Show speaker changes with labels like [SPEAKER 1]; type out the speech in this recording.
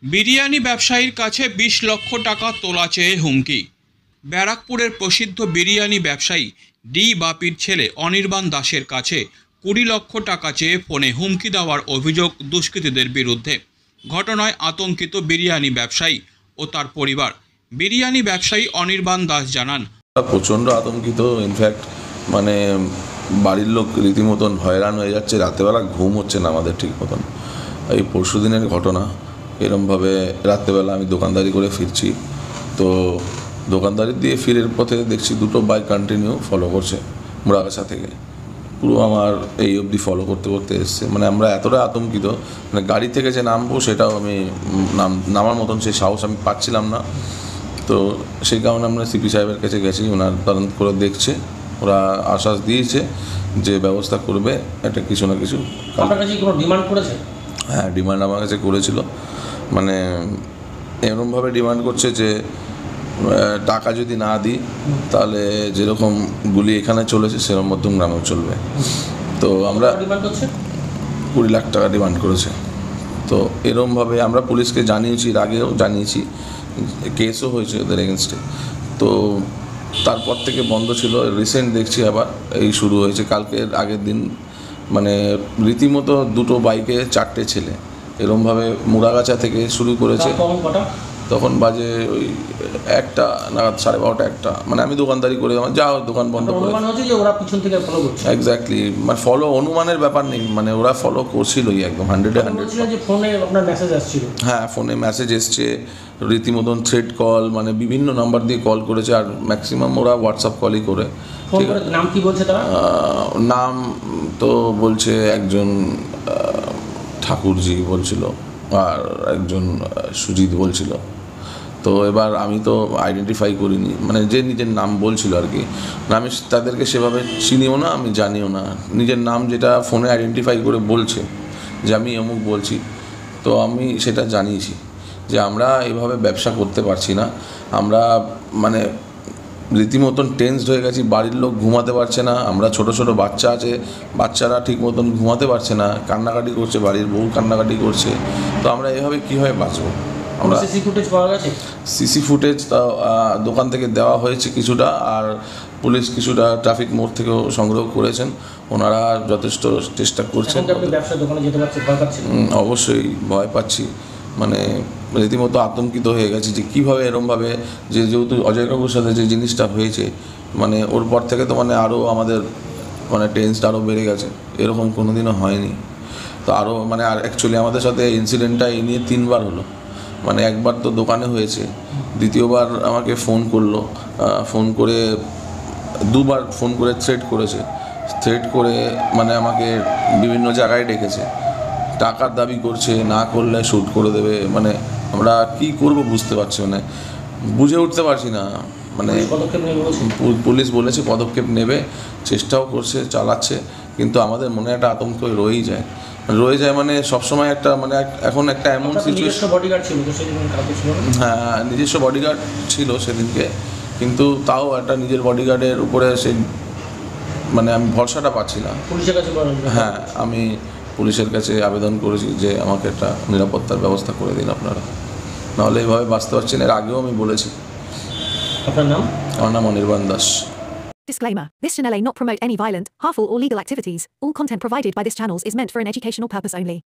[SPEAKER 1] বিরিয়ানি ব্যবসায়ীর কাছে ২০ লক্ষ টাকা তোলা চেয়ে হুমকি। ব্যারাকপুরের প্রসিদ্ধ বিরিয়ানি ব্যবসায়ী ডি বাপির ছেলে অনির্বাণ দাসের কাছে ২০ লক্ষ টাকা চেয়ে ফোনে হুমকি দেওয়ার অভিযোগ দুষ্কৃতীদের বিরুদ্ধে। ঘটনায় আতঙ্কিত বিরিয়ানি ব্যবসায়ী ও তার পরিবার। বিরিয়ানি ব্যবসায়ী অনির্বাণ দাস জানান,
[SPEAKER 2] প্রচণ্ড আতঙ্কিত। ইনফ্যাক্ট মানে বাড়ির লোক রীতিমতন হয়রান হয়ে যাচ্ছে, রাত্রেবেলা ঘুম হচ্ছে না আমাদের ঠিক মতন। এই পরশু দিনের ঘটনা, এরমভাবে রাত্রেবেলা আমি দোকানদারি করে ফিরছি, তো দোকানদারি দিয়ে ফিরের পথে দেখছি দুটো বাইক কন্টিনিউ ফলো করছে মুড়াগাছা থেকে, পুরো আমার এই অবধি ফলো করতে করতে এসছে। মানে আমরা এতটা আতঙ্কিত, মানে গাড়ি থেকে যে নামবো সেটাও আমি নামার মতন সেই সাহস আমি পাচ্ছিলাম না। তো সেই কারণে আমরা সিপি সাহেবের কাছে গেছি, ওনার তদন্ত করে দেখছে, ওরা আশ্বাস দিয়েছে যে ব্যবস্থা করবে একটা কিছু না কিছু।
[SPEAKER 3] আপনার কাছে কোনো ডিমান্ড করেছে?
[SPEAKER 2] হ্যাঁ, ডিমান্ড আমার কাছে করেছিল। মানে এরকমভাবে ডিমান্ড করছে যে টাকা যদি না দিই তাহলে যেরকম গুলি এখানে চলেছে সেরকম মধ্যম গ্রামেও চলবে। তো আমরা
[SPEAKER 3] ডিমান্ড করছে
[SPEAKER 2] 20 লাখ টাকা ডিমান্ড করেছে। তো এরকমভাবে আমরা পুলিশকে জানিয়েছি, এর আগেও জানিয়েছি, কেসও হয়েছে ওদের এগেনস্টে। তো তারপর থেকে বন্ধ ছিল, রিসেন্ট দেখছি আবার এই শুরু হয়েছে। কালকের আগের দিন মানে রীতিমতো দুটো বাইকে 4টে ছেলে এরমভাবে মুড়াগাছা থেকে শুরু করেছে। তখন বাজে ওই 1টা নাগাদ, 12:30 1টা, মানে আমি দোকানদারি করে আমার যা দোকান বন্ধ করে। এক্স্যাক্টলি, মানে ফলো অনুমানের ব্যাপার নেই, মানে ওরা ফলো করছিলই একদম
[SPEAKER 3] 100%।
[SPEAKER 2] হ্যাঁ, ফোনে মেসেজ এসছে, রীতিমতন থ্রেড কল, মানে বিভিন্ন নাম্বার দিয়ে কল করেছে, আর ম্যাক্সিমাম ওরা হোয়াটসঅ্যাপ কলই করে। ঠিক আছে,
[SPEAKER 3] নাম কি বলছে তারা?
[SPEAKER 2] নাম তো বলছে একজন ঠাকুরজি বলছিল, আর একজন সুজিত বলছিল। তো এবার আমি তো আইডেন্টিফাই করিনি, মানে যে নিজের নাম বলছিল আর কি, আমি তাদেরকে সেভাবে চিনিও না, আমি জানিও না। নিজের নাম যেটা ফোনে আইডেন্টিফাই করে বলছে যে আমি অমুক বলছি, তো আমি সেটা জানিয়েছি যে আমরা এভাবে ব্যবসা করতে পারছি না। আমরা মানে রীতিমতন টেন্সড হয়ে গেছি, বাড়ির লোক ঘুমাতে পারছে না, আমরা ছোট ছোট বাচ্চা আছে, বাচ্চারা ঠিক মতন ঘুমাতে পারছে না, কান্নাকাটি করছে, বাড়ির বউ কান্নাকাটি করছে। তো আমরা এভাবে কীভাবে বাঁচবো? আমরা সিসি ফুটেজ দোকান থেকে দেওয়া হয়েছে কিছুটা, আর পুলিশ কিছুটা ট্রাফিক মোড় থেকেও সংগ্রহ করেছেন। ওনারা যথেষ্ট চেষ্টা করছেন। অবশ্যই ভয় পাচ্ছি, মানে রীতিমতো আতঙ্কিত হয়ে গেছি যে কীভাবে এরমভাবে, যে যেহেতু অজয় কাকুর সাথে যে জিনিসটা হয়েছে, মানে ওর পর থেকে তো মানে আরও আমাদের মানে টেন্সটা আরও বেড়ে গেছে, এরকম কোনো দিনও হয়নি। তো আরও মানে আর অ্যাকচুয়ালি আমাদের সাথে ইনসিডেন্টটা এই নিয়ে 3বার হলো। মানে একবার তো দোকানে হয়েছে, দ্বিতীয়বার আমাকে ফোন করলো, ফোন করে 2বার ফোন করে থ্রেট করেছে, থ্রেট করে মানে আমাকে বিভিন্ন জায়গায় ডেকেছে, টাকার দাবি করছে, না করলে শ্যুট করে দেবে। মানে আমরা কি করব বুঝতে পারছি, মানে বুঝে উঠতে পারছি না। মানে পুলিশ বলেছে পদক্ষেপ নেবে, চেষ্টাও করছে, চালাচ্ছে, কিন্তু আমাদের মনে একটা আতঙ্ক রয়েই যায়। মানে সবসময় একটা মানে এখন একটা এমন সিচুয়েশন। হ্যাঁ, নিজস্ব বডিগার্ড ছিল সেদিনকে, কিন্তু তাও একটা নিজের বডিগার্ডের উপরে সেই মানে আমি ভরসাটা পাচ্ছি না। হ্যাঁ, আমি পুলিশের কাছে আবেদন করেছি যে আমাকে একটা নিরাপত্তার ব্যবস্থা করে দিন আপনারা, নাহলে এইভাবে বাঁচতে পারছি না। এর আগেও আমি বলেছি।
[SPEAKER 3] আপনার নাম?
[SPEAKER 2] আমার নাম Anirban Das.
[SPEAKER 4] Disclaimer. This channel may not promote any violent, harmful or legal activities. All content provided by this channel is meant for an educational purpose only.